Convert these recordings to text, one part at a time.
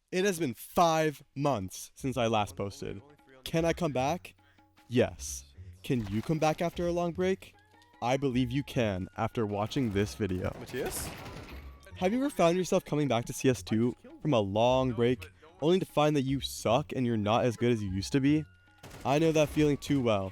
It has been 5 months since I last posted. Can I come back? Yes. Can you come back after a long break? I believe you can after watching this video. Matthias? Have you ever found yourself coming back to CS2 from a long break, only to find that you suck and you're not as good as you used to be? I know that feeling too well.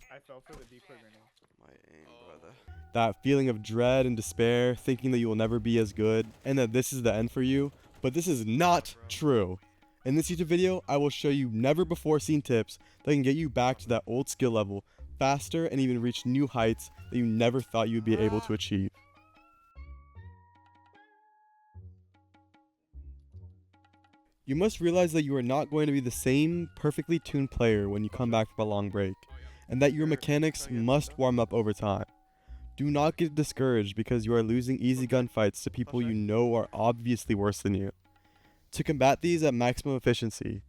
I fell for the deeper grenade. My aim, brother. That feeling of dread and despair, thinking that you will never be as good, and that this is the end for you. But this is not true. In this YouTube video, I will show you never before seen tips that can get you back to that old skill level faster and even reach new heights that you never thought you would be able to achieve. You must realize that you are not going to be the same perfectly tuned player when you come back from a long break, and that your mechanics must warm up over time. Do not get discouraged because you are losing easy gunfights to people you know are obviously worse than you. To combat these at maximum efficiency,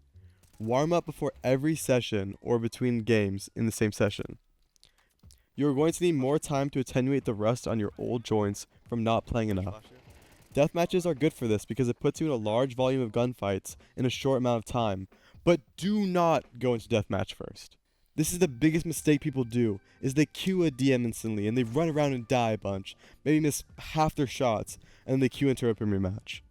warm up before every session or between games in the same session. You are going to need more time to attenuate the rust on your old joints from not playing enough. Deathmatches are good for this because it puts you in a large volume of gunfights in a short amount of time, but do not go into deathmatch first. This is the biggest mistake people do, is they queue a DM instantly and they run around and die a bunch, maybe miss half their shots, and then they queue into a premier match.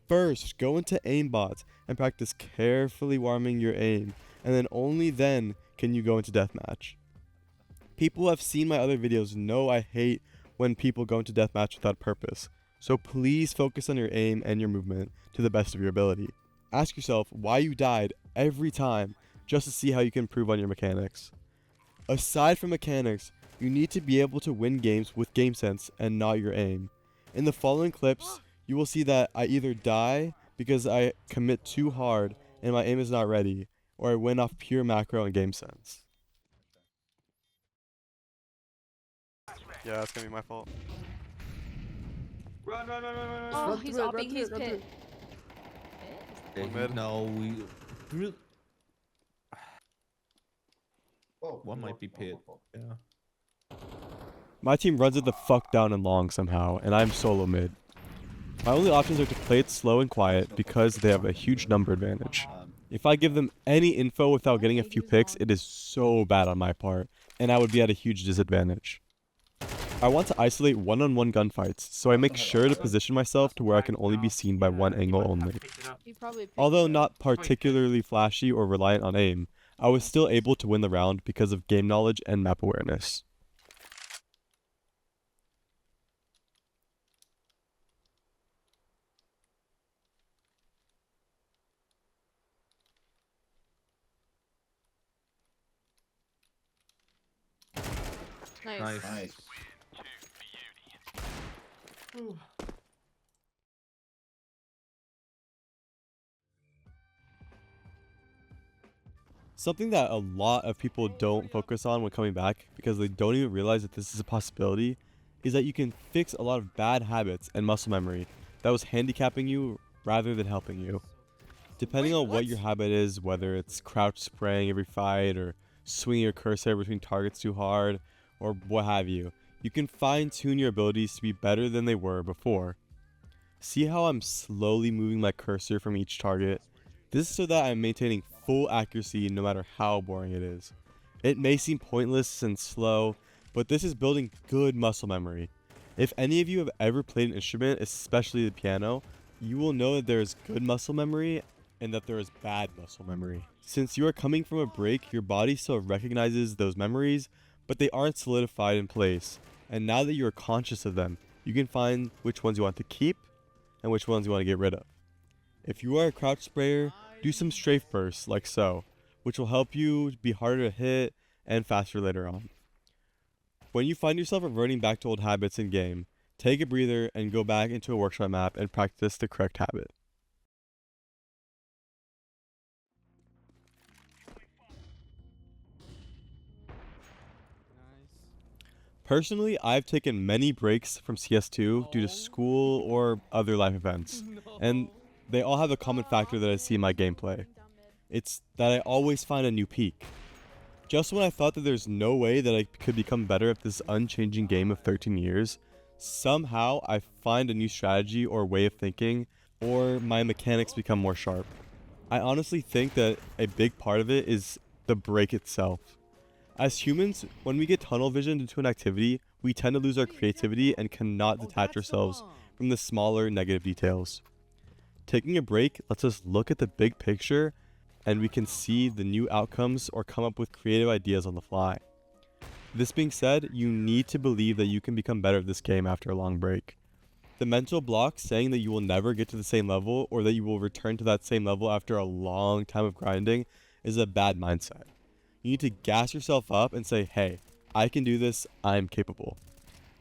First, go into Aim Botz and practice carefully warming your aim, and then only then can you go into deathmatch. People who have seen my other videos know I hate when people go into deathmatch without purpose. So please focus on your aim and your movement to the best of your ability. Ask yourself why you died every time just to see how you can improve on your mechanics. Aside from mechanics, you need to be able to win games with game sense and not your aim. In the following clips, you will see that I either die because I commit too hard and my aim is not ready, or I win off pure macro and game sense. Yeah, that's gonna be my fault. Run, run, run, run, run, run. Oh, Run he's through it, upping run his through it, run pit. through it. One mid. No, we. Oh, One might be pit. Yeah. My team runs it the fuck down and long somehow, and I'm solo mid. My only options are to play it slow and quiet because they have a huge number advantage. If I give them any info without getting a few picks, it is so bad on my part, and I would be at a huge disadvantage. I want to isolate one-on-one gunfights, so I make sure to position myself to where I can only be seen by one angle only. He probably picked Although it up. not particularly flashy or reliant on aim, I was still able to win the round because of game knowledge and map awareness. Nice. Nice. Something that a lot of people don't focus on when coming back because they don't even realize that this is a possibility is that you can fix a lot of bad habits and muscle memory that was handicapping you rather than helping you. Depending on what your habit is, whether it's crouch spraying every fight or swinging your cursor between targets too hard or what have you, you can fine tune your abilities to be better than they were before. See how I'm slowly moving my cursor from each target? This is so that I'm maintaining full accuracy no matter how boring it is. It may seem pointless and slow, but this is building good muscle memory. If any of you have ever played an instrument, especially the piano, you will know that there is good muscle memory and that there is bad muscle memory. Since you are coming from a break, your body still recognizes those memories, but they aren't solidified in place. And now that you are conscious of them, you can find which ones you want to keep and which ones you want to get rid of. If you are a crouch sprayer, do some strafe bursts like so, which will help you be harder to hit and faster later on. When you find yourself reverting back to old habits in game, take a breather and go back into a workshop map and practice the correct habit. Personally, I've taken many breaks from CS2 due to school or other life events, and they all have a common factor that I see in my gameplay. It's that I always find a new peak. Just when I thought that there's no way that I could become better at this unchanging game of 13 years, somehow I find a new strategy or way of thinking or my mechanics become more sharp. I honestly think that a big part of it is the break itself. As humans, when we get tunnel visioned into an activity, we tend to lose our creativity and cannot detach ourselves from the smaller negative details. Taking a break lets us look at the big picture and we can see the new outcomes or come up with creative ideas on the fly. This being said, you need to believe that you can become better at this game after a long break. The mental block saying that you will never get to the same level or that you will return to that same level after a long time of grinding is a bad mindset. You need to gas yourself up and say, hey, I can do this, I'm capable.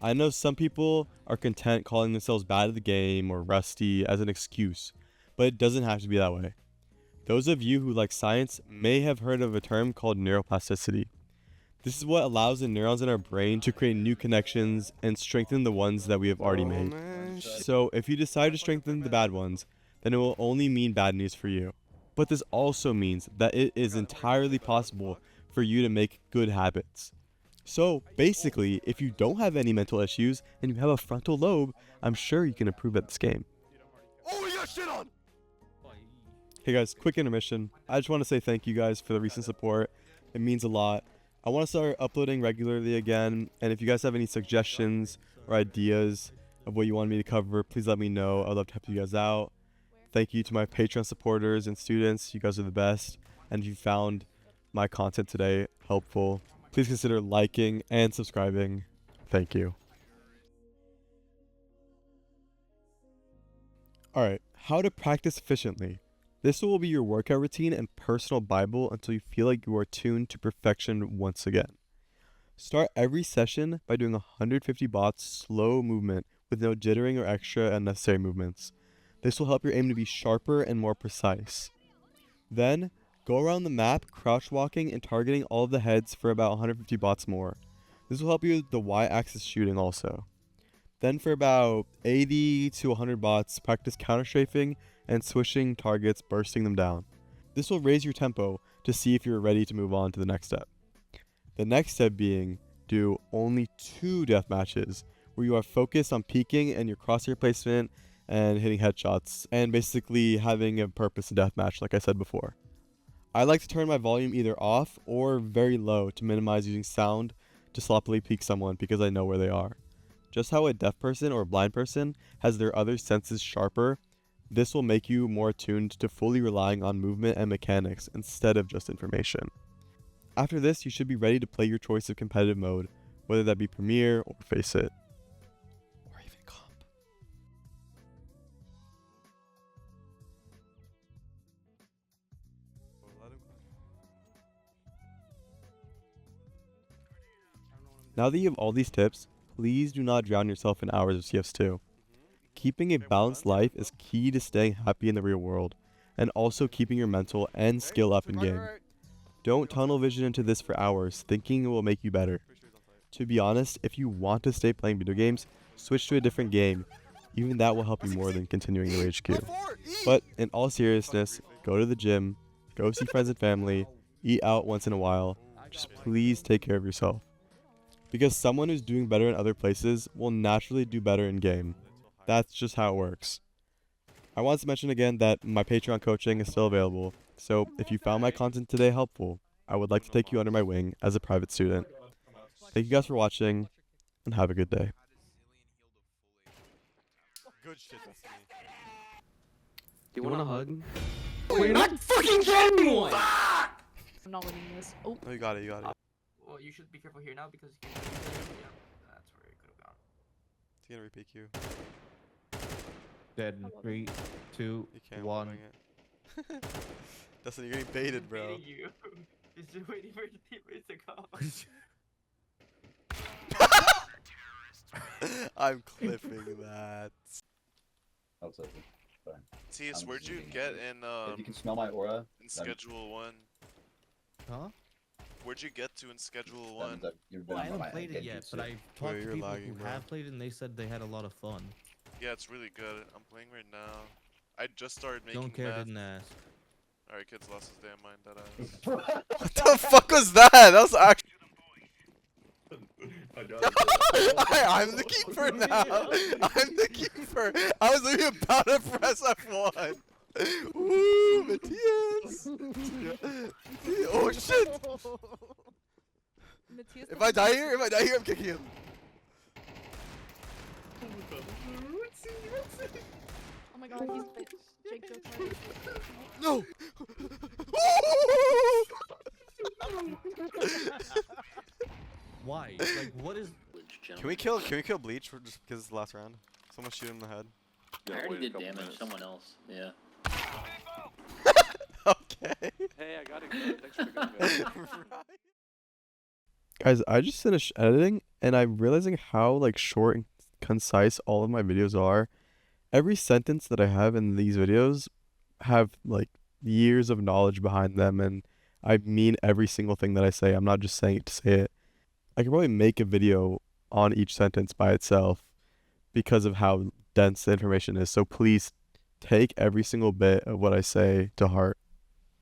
I know some people are content calling themselves bad at the game or rusty as an excuse, but it doesn't have to be that way. Those of you who like science may have heard of a term called neuroplasticity. This is what allows the neurons in our brain to create new connections and strengthen the ones that we have already made. So if you decide to strengthen the bad ones, then it will only mean bad news for you. But this also means that it is entirely possible for you to make good habits. So basically, if you don't have any mental issues and you have a frontal lobe, I'm sure you can improve at this game. Oh, we got shit on! Hey guys, quick intermission. I just want to say thank you guys for the recent support. It means a lot. I want to start uploading regularly again, and if you guys have any suggestions or ideas of what you want me to cover, please let me know. I'd love to help you guys out. Thank you to my Patreon supporters and students. You guys are the best. And if you found my content today helpful, please consider liking and subscribing. Thank you. Alright, how to practice efficiently. This will be your workout routine and personal Bible until you feel like you are tuned to perfection once again. Start every session by doing 150 bots slow movement with no jittering or extra unnecessary movements. This will help your aim to be sharper and more precise. Then, go around the map crouch walking and targeting all of the heads for about 150 bots more. This will help you with the Y-axis shooting also. Then for about 80 to 100 bots, practice counter-strafing and swishing targets, bursting them down. This will raise your tempo to see if you're ready to move on to the next step. The next step being, do only 2 death matches, where you are focused on peeking and your crosshair placement and hitting headshots, and basically having a purpose in deathmatch like I said before. I like to turn my volume either off or very low to minimize using sound to sloppily peek someone because I know where they are. Just how a deaf person or blind person has their other senses sharper, this will make you more attuned to fully relying on movement and mechanics instead of just information. After this, you should be ready to play your choice of competitive mode, whether that be Premier or Face It, or even Comp. Now that you have all these tips, please do not drown yourself in hours of CS2. Keeping a balanced life is key to staying happy in the real world, and also keeping your mental and skill up in game. Don't tunnel vision into this for hours, thinking it will make you better. To be honest, if you want to stay playing video games, switch to a different game. Even that will help you more than continuing your HQ. But in all seriousness, go to the gym, go see friends and family, eat out once in a while. Just please take care of yourself. Because someone who's doing better in other places will naturally do better in game. That's just how it works. I want to mention again that my Patreon coaching is still available, so if you found my content today helpful, I would like to take you under my wing as a private student. Thank you guys for watching, and have a good day. Good shit, Destiny. Do you want a hug? I'm not winning this. Oh, No, you got it, you got it. Well, you should be careful here now because you can. Yeah, that's where it could have gone. He's gonna repeat you. Dead in 3, 2, You can't 1. wing it. Destiny, you're getting baited, bro. Baiting you. He's just waiting for the teammates to come. I'm clipping that. Outside. Fine. Ts, I'm where'd you zooming get in. in If you can smell my aura, in then- schedule 1? Huh? Where'd you get to in schedule that 1? means that you've been Well, I on my haven't played it yet, genjutsu. but I've talked to you're people lagging, who bro. have played it and they said they had a lot of fun. Yeah, it's really good. I'm playing right now. I just started making Don't care, math. didn't ask. Alright, kids lost his damn mind. That What the fuck was that? That was actually. I'm the keeper now. I'm the keeper. I was literally about to press F1. Woo, Matthias. Oh shit. Matthias If I die here, I'm kicking him. Oh my god, he's Jake Joe. No. Why? Like, what is? Can we kill Bleach for just because it's the last round? Someone shoot him in the head. I already did damage. Someone else. Yeah. Okay. Hey, I got it good. Thanks for the good. Right. Guys, I just finished editing and I'm realizing how like short and concise all of my videos are. Every sentence that I have in these videos have like years of knowledge behind them, and I mean every single thing that I say. I'm not just saying it to say it. I could probably make a video on each sentence by itself because of how dense the information is. So please take every single bit of what I say to heart.